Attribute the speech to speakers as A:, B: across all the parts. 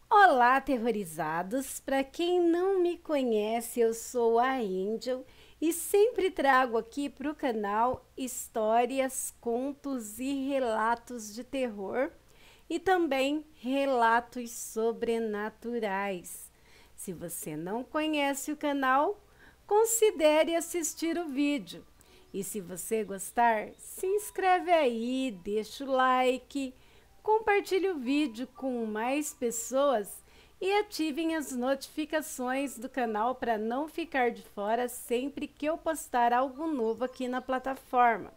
A: Olá, aterrorizados! Para quem não me conhece, eu sou a Angel e sempre trago aqui para o canal histórias, contos e relatos de terror e também relatos sobrenaturais. Se você não conhece o canal, considere assistir o vídeo. E se você gostar, se inscreve aí, deixa o like, compartilhe o vídeo com mais pessoas e ativem as notificações do canal para não ficar de fora sempre que eu postar algo novo aqui na plataforma.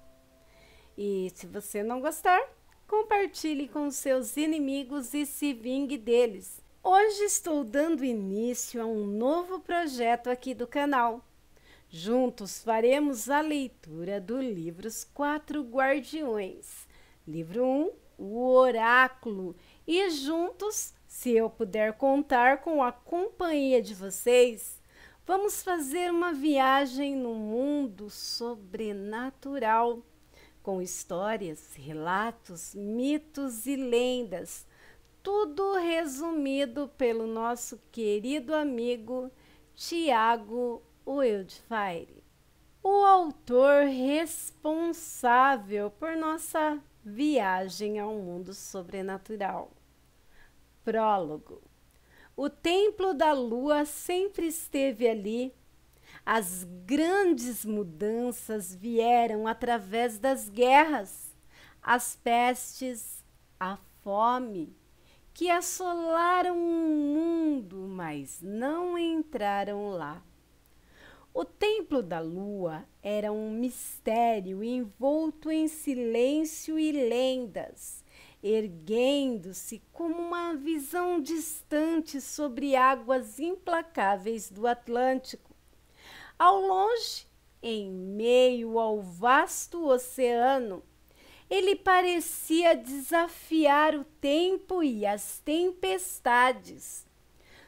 A: E se você não gostar, compartilhe com seus inimigos e se vingue deles. Hoje estou dando início a um novo projeto aqui do canal. Juntos faremos a leitura do livro Os Quatro Guardiões. Livro 1, O Oráculo. E juntos, se eu puder contar com a companhia de vocês, vamos fazer uma viagem no mundo sobrenatural, com histórias, relatos, mitos e lendas, tudo resumido pelo nosso querido amigo Tiago Wildfire, o autor responsável por nossa viagem ao mundo sobrenatural. Prólogo. O Templo da Lua sempre esteve ali. As grandes mudanças vieram através das guerras, as pestes, a fome, que assolaram o mundo, mas não entraram lá. O Templo da Lua era um mistério envolto em silêncio e lendas, erguendo-se como uma visão distante sobre águas implacáveis do Atlântico. Ao longe, em meio ao vasto oceano, ele parecia desafiar o tempo e as tempestades.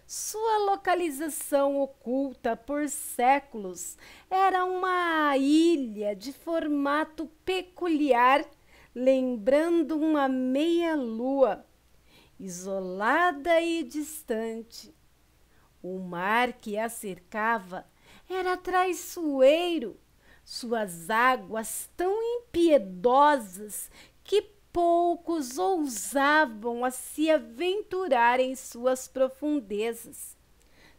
A: Sua localização oculta por séculos era uma ilha de formato peculiar, lembrando uma meia-lua, isolada e distante. O mar que a cercava era traiçoeiro, suas águas tão impiedosas que poucos ousavam a se aventurar em suas profundezas.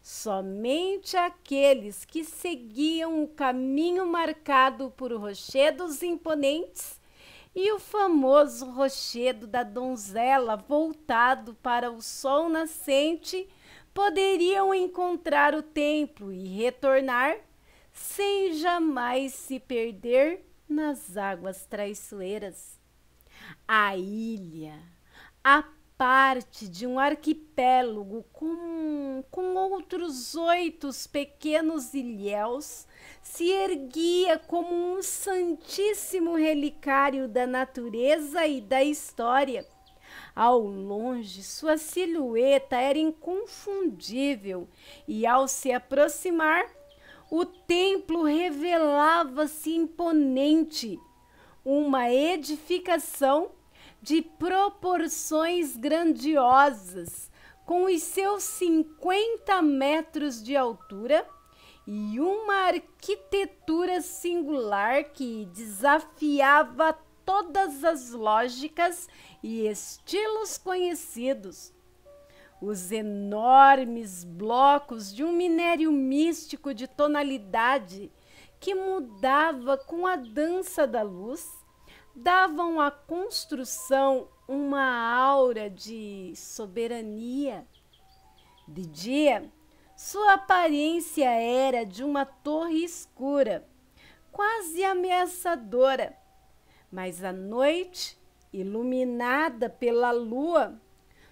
A: Somente aqueles que seguiam o caminho marcado por rochedos imponentes e o famoso rochedo da donzela voltado para o sol nascente poderiam encontrar o templo e retornar sem jamais se perder nas águas traiçoeiras. A ilha, a parte de um arquipélago com outros 8 pequenos ilhéus, se erguia como um santíssimo relicário da natureza e da história. Ao longe, sua silhueta era inconfundível e, ao se aproximar, o templo revelava-se imponente, uma edificação de proporções grandiosas, com os seus 50 metros de altura e uma arquitetura singular que desafiava todas as lógicas e estilos conhecidos. Os enormes blocos de um minério místico de tonalidade que mudava com a dança da luz, davam à construção uma aura de soberania. De dia, sua aparência era de uma torre escura, quase ameaçadora, mas à noite, iluminada pela lua,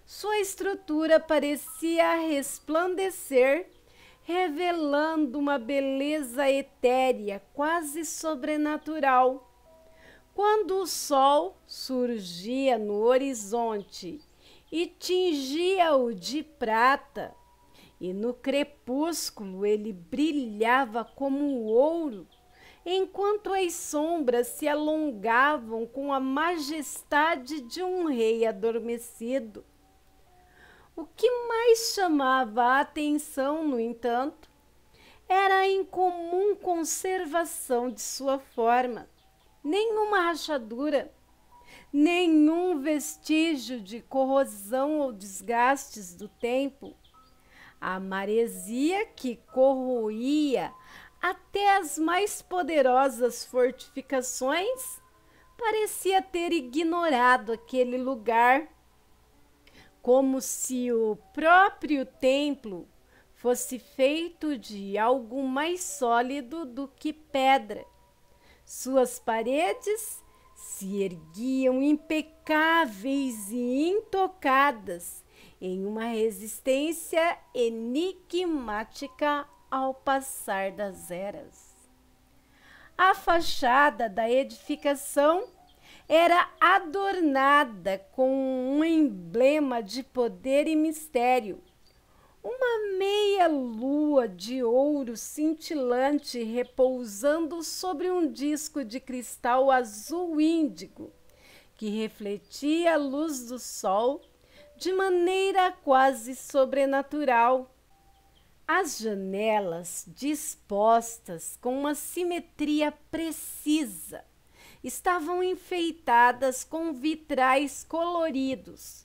A: sua estrutura parecia resplandecer, revelando uma beleza etérea, quase sobrenatural. Quando o sol surgia no horizonte e tingia-o de prata, e no crepúsculo ele brilhava como ouro, enquanto as sombras se alongavam com a majestade de um rei adormecido. O que mais mais chamava a atenção, no entanto, era a incomum conservação de sua forma. Nenhuma rachadura, nenhum vestígio de corrosão ou desgastes do tempo. A maresia que corroía até as mais poderosas fortificações parecia ter ignorado aquele lugar, como se o próprio templo fosse feito de algo mais sólido do que pedra. Suas paredes se erguiam impecáveis e intocadas em uma resistência enigmática ao passar das eras. A fachada da edificação era adornada com um emblema de poder e mistério. Uma meia lua de ouro cintilante repousando sobre um disco de cristal azul índigo, que refletia a luz do sol de maneira quase sobrenatural. As janelas, dispostas com uma simetria precisa, estavam enfeitadas com vitrais coloridos,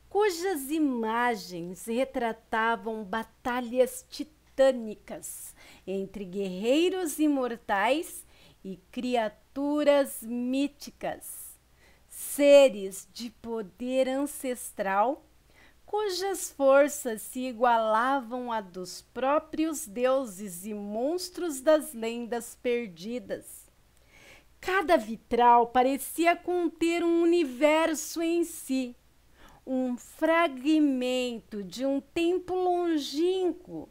A: cujas imagens retratavam batalhas titânicas entre guerreiros imortais e criaturas míticas, seres de poder ancestral, cujas forças se igualavam à dos próprios deuses e monstros das lendas perdidas. Cada vitral parecia conter um universo em si, um fragmento de um tempo longínquo,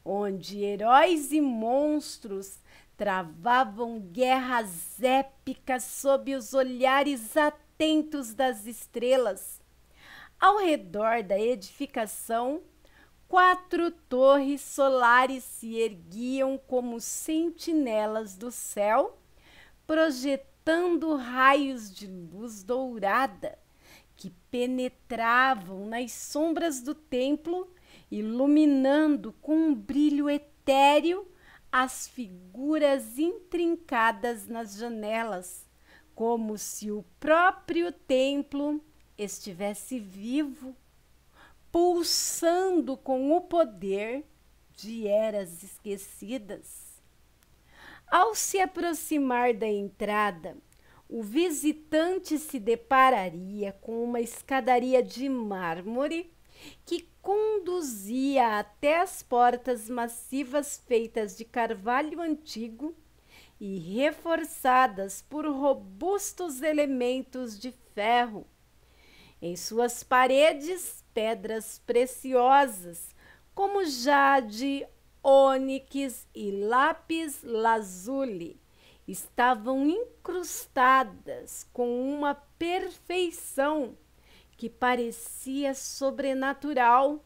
A: onde heróis e monstros travavam guerras épicas sob os olhares atentos das estrelas. Ao redor da edificação, 4 torres solares se erguiam como sentinelas do céu, projetando raios de luz dourada que penetravam nas sombras do templo, iluminando com um brilho etéreo as figuras intrincadas nas janelas, como se o próprio templo estivesse vivo, pulsando com o poder de eras esquecidas. Ao se aproximar da entrada, o visitante se depararia com uma escadaria de mármore que conduzia até as portas massivas feitas de carvalho antigo e reforçadas por robustos elementos de ferro. Em suas paredes, pedras preciosas, como jade, ônix e lápis lazuli, estavam incrustadas com uma perfeição que parecia sobrenatural.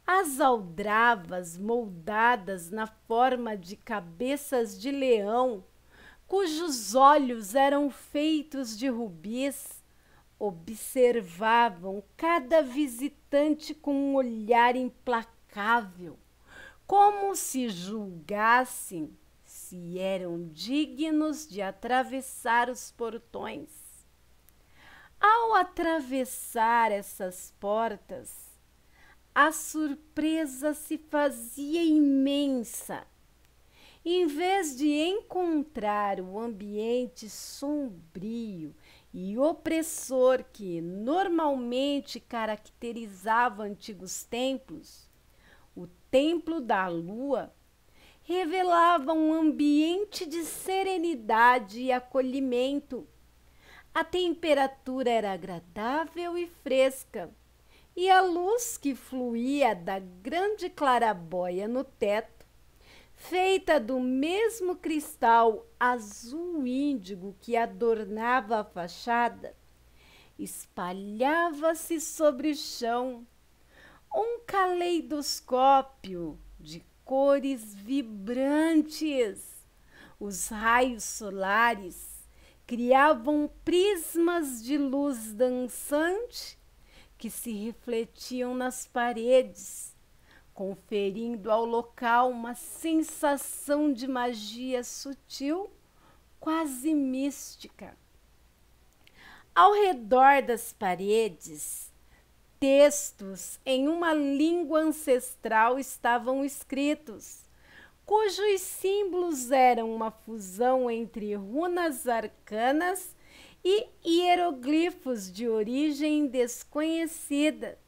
A: As aldravas moldadas na forma de cabeças de leão, cujos olhos eram feitos de rubis, observavam cada visitante com um olhar implacável, como se julgassem se eram dignos de atravessar os portões. Ao atravessar essas portas, a surpresa se fazia imensa. Em vez de encontrar o ambiente sombrio e opressor que normalmente caracterizava antigos templos, o Templo da Lua revelava um ambiente de serenidade e acolhimento. A temperatura era agradável e fresca, e a luz que fluía da grande clarabóia no teto, feita do mesmo cristal azul índigo que adornava a fachada, espalhava-se sobre o chão, um caleidoscópio de cores vibrantes. Os raios solares criavam prismas de luz dançante que se refletiam nas paredes, conferindo ao local uma sensação de magia sutil, quase mística. Ao redor das paredes, textos em uma língua ancestral estavam escritos, cujos símbolos eram uma fusão entre runas arcanas e hieroglifos de origem desconhecida.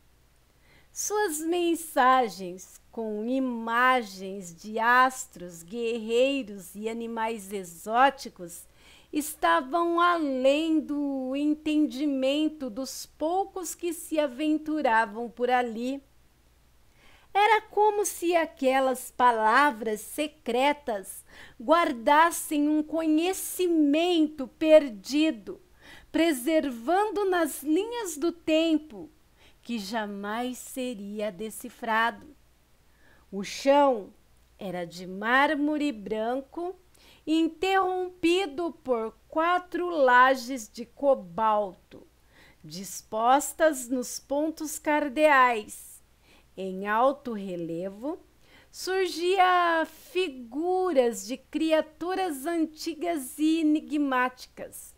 A: Suas mensagens, com imagens de astros, guerreiros e animais exóticos, estavam além do entendimento dos poucos que se aventuravam por ali. Era como se aquelas palavras secretas guardassem um conhecimento perdido, preservando nas linhas do tempo, que jamais seria decifrado. O chão era de mármore branco, interrompido por 4 lajes de cobalto, dispostas nos pontos cardeais. Em alto relevo, surgia figuras de criaturas antigas e enigmáticas.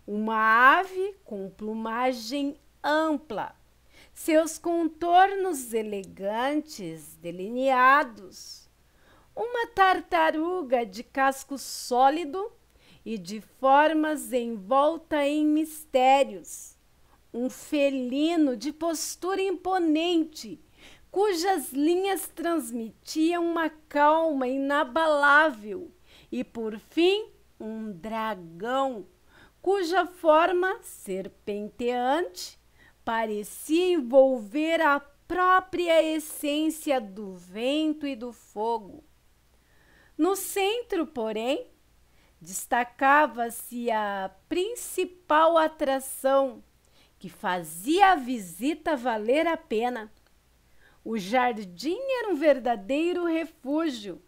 A: Uma ave com plumagem ampla, seus contornos elegantes, delineados. Uma tartaruga de casco sólido e de formas envolta em mistérios. Um felino de postura imponente, cujas linhas transmitiam uma calma inabalável. E, por fim, um dragão, cuja forma serpenteante parecia envolver a própria essência do vento e do fogo. No centro, porém, destacava-se a principal atração que fazia a visita valer a pena. O jardim era um verdadeiro refúgio.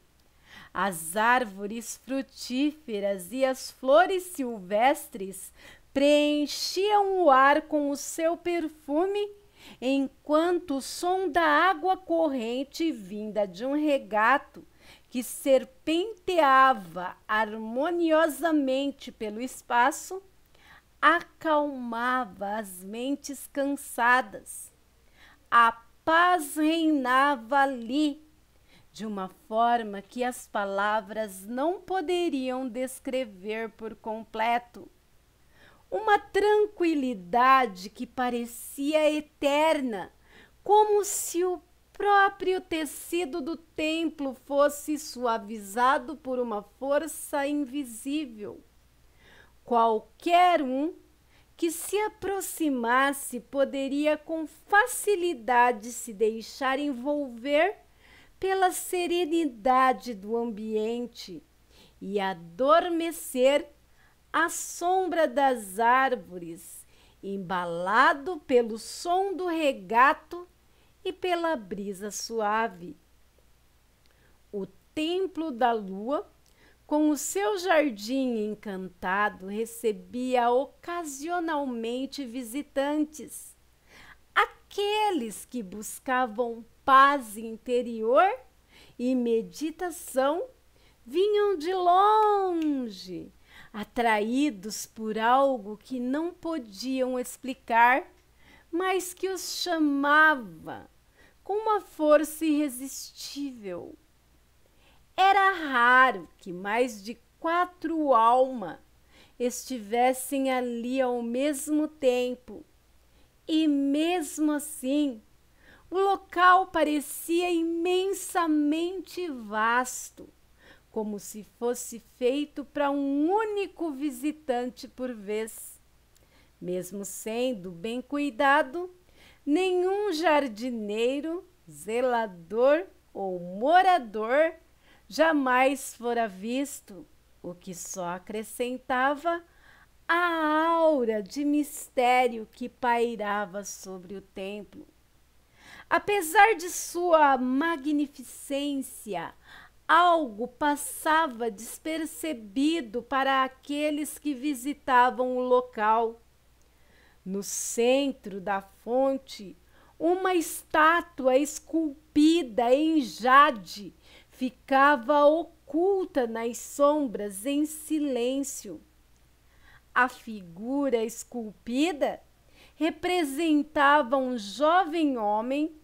A: As árvores frutíferas e as flores silvestres preenchiam o ar com o seu perfume, enquanto o som da água corrente vinda de um regato que serpenteava harmoniosamente pelo espaço acalmava as mentes cansadas. A paz reinava ali, de uma forma que as palavras não poderiam descrever por completo. Uma tranquilidade que parecia eterna, como se o próprio tecido do templo fosse suavizado por uma força invisível. Qualquer um que se aproximasse poderia com facilidade se deixar envolver pela serenidade do ambiente e adormecer à sombra das árvores, embalado pelo som do regato e pela brisa suave. O templo da lua, com o seu jardim encantado, recebia ocasionalmente visitantes, aqueles que buscavam paz interior e meditação vinham de longe, atraídos por algo que não podiam explicar, mas que os chamava com uma força irresistível. Era raro que mais de 4 almas estivessem ali ao mesmo tempo, e mesmo assim o local parecia imensamente vasto, como se fosse feito para um único visitante por vez. Mesmo sendo bem cuidado, nenhum jardineiro, zelador ou morador jamais fora visto, o que só acrescentava a aura de mistério que pairava sobre o templo. Apesar de sua magnificência, algo passava despercebido para aqueles que visitavam o local. No centro da fonte, uma estátua esculpida em jade ficava oculta nas sombras em silêncio. A figura esculpida representava um jovem homem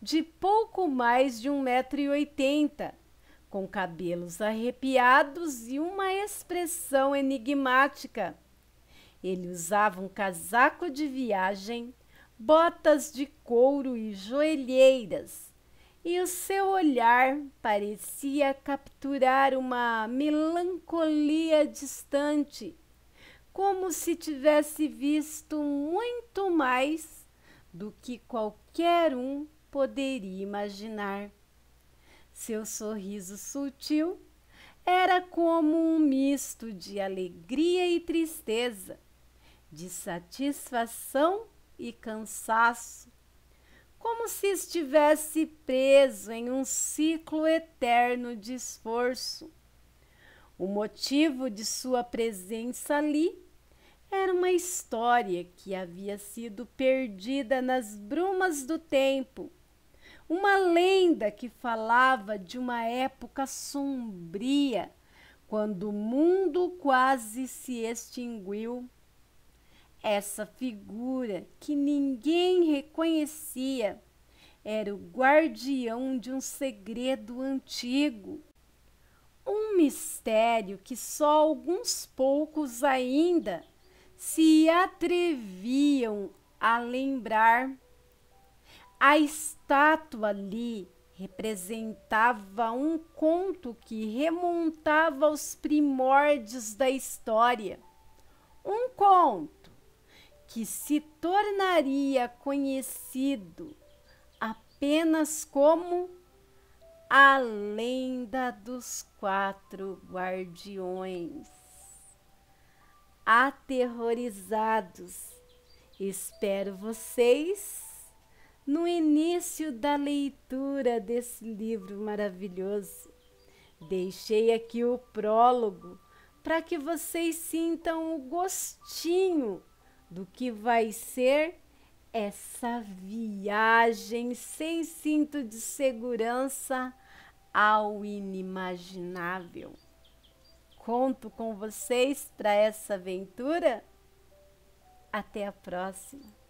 A: de pouco mais de 1,80 m, com cabelos arrepiados e uma expressão enigmática. Ele usava um casaco de viagem, botas de couro e joelheiras, e o seu olhar parecia capturar uma melancolia distante, como se tivesse visto muito mais do que qualquer um poderia imaginar. Seu sorriso sutil era como um misto de alegria e tristeza, de satisfação e cansaço, como se estivesse preso em um ciclo eterno de esforço. O motivo de sua presença ali era uma história que havia sido perdida nas brumas do tempo, uma lenda que falava de uma época sombria, quando o mundo quase se extinguiu. Essa figura que ninguém reconhecia era o guardião de um segredo antigo, um mistério que só alguns poucos ainda se atreviam a lembrar. A estátua ali representava um conto que remontava aos primórdios da história. Um conto que se tornaria conhecido apenas como a lenda dos 4 guardiões. Aterrorizados, espero vocês no início da leitura desse livro maravilhoso. Deixei aqui o prólogo para que vocês sintam o gostinho do que vai ser essa viagem sem cinto de segurança ao inimaginável. Conto com vocês para essa aventura. Até a próxima.